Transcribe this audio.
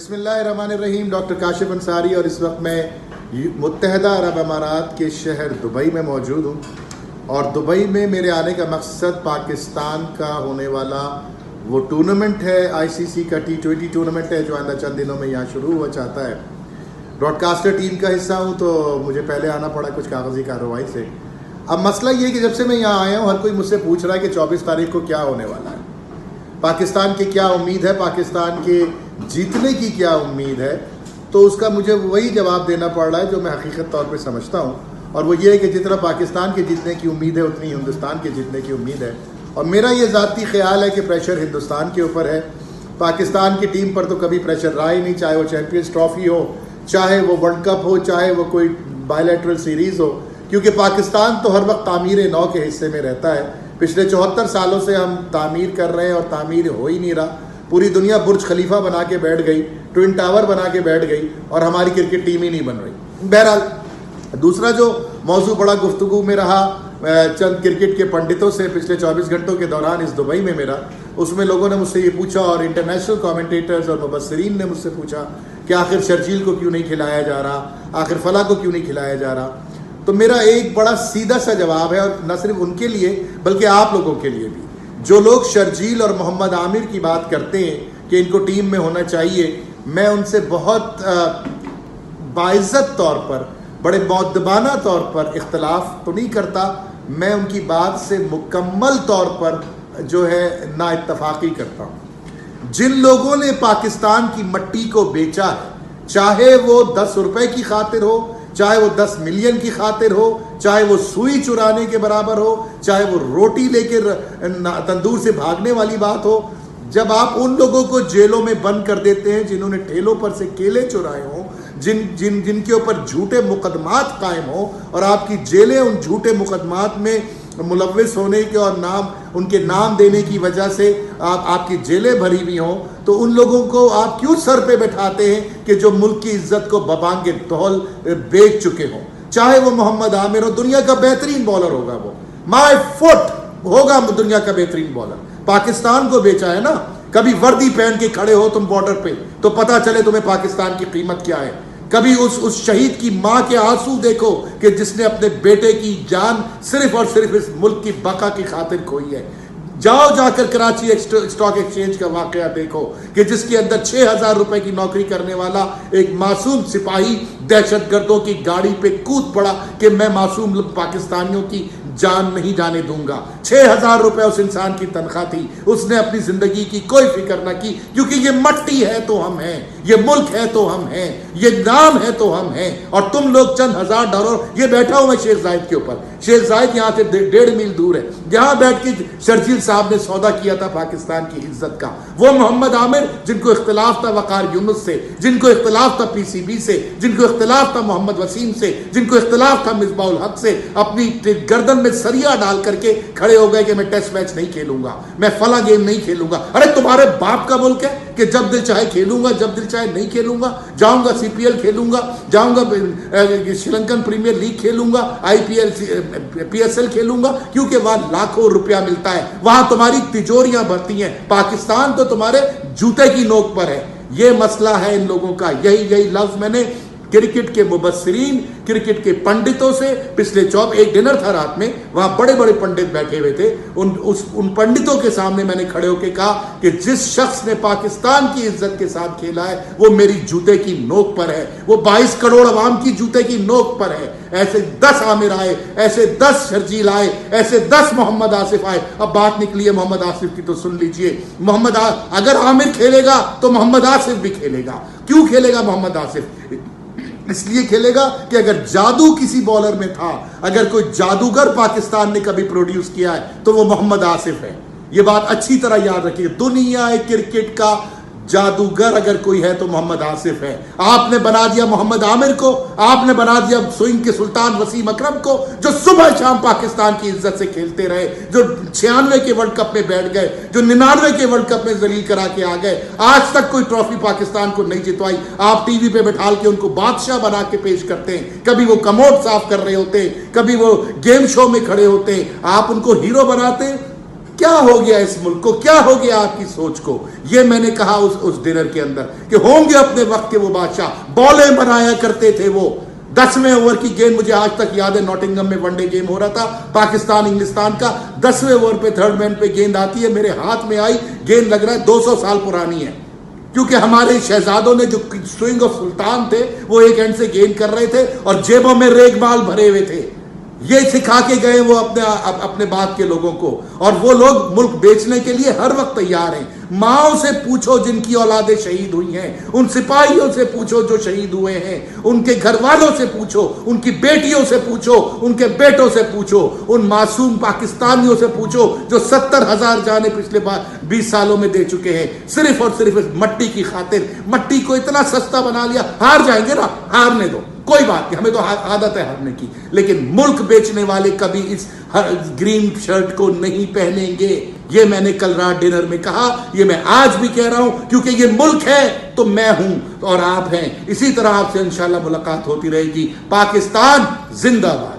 بسم اللہ الرحمن الرحیم. ڈاکٹر کاشف انصاری اور اس وقت میں متحدہ عرب امارات کے شہر دبئی میں موجود ہوں. اور دبئی میں میرے آنے کا مقصد پاکستان کا ہونے والا وہ ٹورنامنٹ ہے, ICC کا T20 ٹورنامنٹ ہے جو آئندہ چند دنوں میں یہاں شروع ہوا چاہتا ہے. براڈ کاسٹر ٹیم کا حصہ ہوں تو مجھے پہلے آنا پڑا کچھ کاغذی کارروائی سے. اب مسئلہ یہ ہے کہ جب سے میں یہاں آیا ہوں ہر کوئی مجھ سے پوچھ رہا ہے کہ 24 تاریخ کو کیا ہونے والا ہے, پاکستان کی کیا امید ہے, پاکستان کے جیتنے کی کیا امید ہے. تو اس کا مجھے وہی جواب دینا پڑ رہا ہے جو میں حقیقت طور پہ سمجھتا ہوں, اور وہ یہ ہے کہ جتنا پاکستان کے جیتنے کی امید ہے اتنی ہندوستان کے جیتنے کی امید ہے. اور میرا یہ ذاتی خیال ہے کہ پریشر ہندوستان کے اوپر ہے. پاکستان کی ٹیم پر تو کبھی پریشر رہا ہی نہیں, چاہے وہ چیمپئنز ٹرافی ہو, چاہے وہ ورلڈ کپ ہو, چاہے وہ کوئی بائیلیٹرل سیریز ہو, کیونکہ پاکستان تو ہر وقت تعمیر نو کے حصے میں رہتا ہے. پچھلے 74 سالوں سے ہم تعمیر کر رہے ہیں اور تعمیر ہو ہی نہیں رہا. پوری دنیا برج خلیفہ بنا کے بیٹھ گئی, ٹوئن ٹاور بنا کے بیٹھ گئی, اور ہماری کرکٹ ٹیم ہی نہیں بن رہی. بہرحال دوسرا جو موضوع بڑا گفتگو میں رہا چند کرکٹ کے پنڈتوں سے پچھلے 24 گھنٹوں کے دوران اس دبئی میں میرا, اس میں لوگوں نے مجھ سے یہ پوچھا اور انٹرنیشنل کامنٹیٹرز اور مبصرین نے مجھ سے پوچھا کہ آخر شرجیل کو کیوں نہیں کھلایا جا رہا, آخر فلاں کو کیوں نہیں کھلایا جا رہا. تو میرا ایک بڑا سیدھا سا جواب ہے, اور نہ صرف ان کے لیے بلکہ آپ لوگوں کے لیے بھی. جو لوگ شرجیل اور محمد عامر کی بات کرتے ہیں کہ ان کو ٹیم میں ہونا چاہیے, میں ان سے بہت باعزت طور پر, بڑے مؤدبانہ طور پر اختلاف تو نہیں کرتا. میں ان کی بات سے مکمل طور پر جو ہے نا اتفاقی کرتا ہوں. جن لوگوں نے پاکستان کی مٹی کو بیچا ہے, چاہے وہ 10 روپے کی خاطر ہو, چاہے وہ 10 ملین کی خاطر ہو, چاہے وہ سوئی چرانے کے برابر ہو, چاہے وہ روٹی لے کے تندور سے بھاگنے والی بات ہو, جب آپ ان لوگوں کو جیلوں میں بند کر دیتے ہیں جنہوں نے ٹھیلوں پر سے کیلے چرائے ہوں, جن کے اوپر جھوٹے مقدمات قائم ہوں, اور آپ کی جیلیں ان جھوٹے مقدمات میں ملوث ہونے کے اور ان کے نام دینے کی وجہ سے آپ کی جیلیں بھری ہوئی ہوں, تو ان لوگوں کو آپ کیوں سر پہ بٹھاتے ہیں کہ جو ملک کی عزت کو ببانگ دول بیچ چکے ہوں. چاہے وہ محمد عامر ہو, دنیا کا بہترین بالر ہوگا, وہ مائی فٹ ہوگا دنیا کا بہترین بالر. پاکستان کو بیچا ہے نا, کبھی وردی پہن کے کھڑے ہو تم بارڈر پہ تو پتہ چلے تمہیں پاکستان کی قیمت کیا ہے. کبھی اس شہید کی ماں کے آنسو دیکھو کہ جس نے اپنے بیٹے کی جان صرف اور صرف اس ملک کی بقا کی خاطر کھوئی ہے. جا کر کراچی اسٹاک ایکسچینج کا واقعہ دیکھو کہ جس کے اندر 6,000 روپے کی نوکری کرنے والا ایک معصوم سپاہی دہشت گردوں کی گاڑی پہ کود پڑا کہ میں معصوم پاکستانیوں کی جان نہیں جانے دوں گا. 6,000 روپے اس انسان کی تنخواہ تھی, اس نے اپنی زندگی کی کوئی فکر نہ کی, کیونکہ یہ مٹی ہے تو ہم ہیں, یہ ملک ہے تو ہم ہیں, یہ نام ہے تو ہم ہیں. اور تم لوگ چند $1,000, یہ بیٹھا ہوں میں شیخ زاید کے اوپر, شیخ زاید یہاں سے 1.5 میل دور ہے, جہاں بیٹھ کے شرجیل صاحب نے سودا کیا تھا پاکستان کی عزت کا. وہ محمد عامر جن کو اختلاف تھا وقار یونس سے, جن کو اختلاف تھا PCB سے, جن کو اختلاف تھا محمد وسیم سے, جن کو اختلاف تھا مصباح الحق سے, اپنی گردن میں سریا ڈال کر کے کھڑے ہو گئے کہ میں ٹیسٹ میچ نہیں کھیلوں گا, میں فلاں گیم نہیں کھیلوں گا. ارے تمہارے باپ کا ملک ہے کہ جب دل چاہے کھیلوں گا, جب دل چاہے نہیں کھیلوں گا. جاؤں گا CPL کھیلوں گا, جاؤں گا شری لنکن پریمیئر لیگ کھیلوں گا, IPL PSL کھیلوں گا, کیونکہ وہاں لاکھوں روپیہ ملتا ہے, وہاں تمہاری تجوریاں بھرتی ہیں. پاکستان تو تمہارے جوتے کی نوک پر ہے. یہ مسئلہ ہے ان لوگوں کا. یہی لفظ میں نے کرکٹ کے مبصرین, کرکٹ کے پنڈتوں سے پچھلے ایک ڈنر تھا رات میں, وہاں بڑے بڑے پنڈت بیٹھے ہوئے تھے, ان پنڈتوں کے سامنے میں نے کھڑے ہو کے کہا کہ جس شخص نے پاکستان کی عزت کے ساتھ کھیلا ہے وہ میری جوتے کی نوک پر ہے, وہ 22 کروڑ عوام کی جوتے کی نوک پر ہے. ایسے 10 عامر آئے, ایسے 10 شرجیل آئے, ایسے 10 محمد آصف آئے. اب بات نکلی ہے محمد آصف کی تو سن لیجئے. اگر عامر کھیلے گا تو محمد آصف بھی کھیلے گا. کیوں کھیلے گا محمد آصف؟ اس لیے کھیلے گا کہ اگر جادو کسی بالر میں تھا, اگر کوئی جادوگر پاکستان نے کبھی پروڈیوس کیا ہے تو وہ محمد آصف ہے. یہ بات اچھی طرح یاد رکھیے. دنیا کرکٹ کا جادوگر اگر کوئی ہے تو محمد آصف ہے. آپ نے بنا دیا محمد عامر کو, آپ نے بنا دیا سوئنگ کے سلطان وسیم اکرم کو, جو صبح شام پاکستان کی عزت سے کھیلتے رہے, جو 96 کے ورلڈ کپ میں بیٹھ گئے, جو 99 کے ورلڈ کپ میں ذلیل کرا کے آ گئے, آج تک کوئی ٹرافی پاکستان کو نہیں جتوائی. آپ ٹی وی پہ بٹھال کے ان کو بادشاہ بنا کے پیش کرتے ہیں, کبھی وہ کموڈ صاف کر رہے ہوتے ہیں, کبھی وہ گیم شو میں کھڑے ہوتے ہیں, آپ ان کو ہیرو بناتے ہیں. کیا ہو گیا اس ملک کو, کیا ہو گیا آپ کی سوچ کو. یہ میں نے کہا اس ڈنر کے اندر کہ ہوں گے اپنے وقت کے وہ بادشاہ, بالیں بنایا کرتے تھے وہ. 10ویں اوور کی گیند مجھے آج تک یاد ہے, نوٹنگم میں ون ڈے گیم ہو رہا تھا پاکستان انگلستان کا. 10ویں اوور پہ تھرڈ مین پہ گیند آتی ہے, میرے ہاتھ میں آئی, گیند لگ رہا ہے 200 سال پرانی ہے, کیونکہ ہمارے شہزادوں نے جو سوئنگ آف سلطان تھے وہ ایک اینڈ سے گیند کر رہے تھے اور جیبوں میں ریگ مال بھرے ہوئے تھے. یہ سکھا کے گئے وہ اپنے بعد کے لوگوں کو, اور وہ لوگ ملک بیچنے کے لیے ہر وقت تیار ہیں. ماؤں سے پوچھو جن کی اولادیں شہید ہوئی ہیں, ان سپاہیوں سے پوچھو جو شہید ہوئے ہیں, ان کے گھر والوں سے پوچھو, ان کی بیٹیوں سے پوچھو, ان کے بیٹوں سے پوچھو, ان معصوم پاکستانیوں سے پوچھو جو 70,000 جانیں پچھلے 20 سالوں میں دے چکے ہیں, صرف اور صرف اس مٹی کی خاطر. مٹی کو اتنا سستا بنا لیا, ہار جائیں گے نا, ہارنے دو, کوئی بات نہیں, ہمیں تو عادت ہے ہارنے کی, لیکن ملک بیچنے والے کبھی اس گرین شرٹ کو نہیں پہنیں گے. یہ میں نے کل رات ڈنر میں کہا, یہ میں آج بھی کہہ رہا ہوں, کیونکہ یہ ملک ہے تو میں ہوں اور آپ ہیں. اسی طرح آپ سے انشاءاللہ ملاقات ہوتی رہے گی. پاکستان زندہ باد.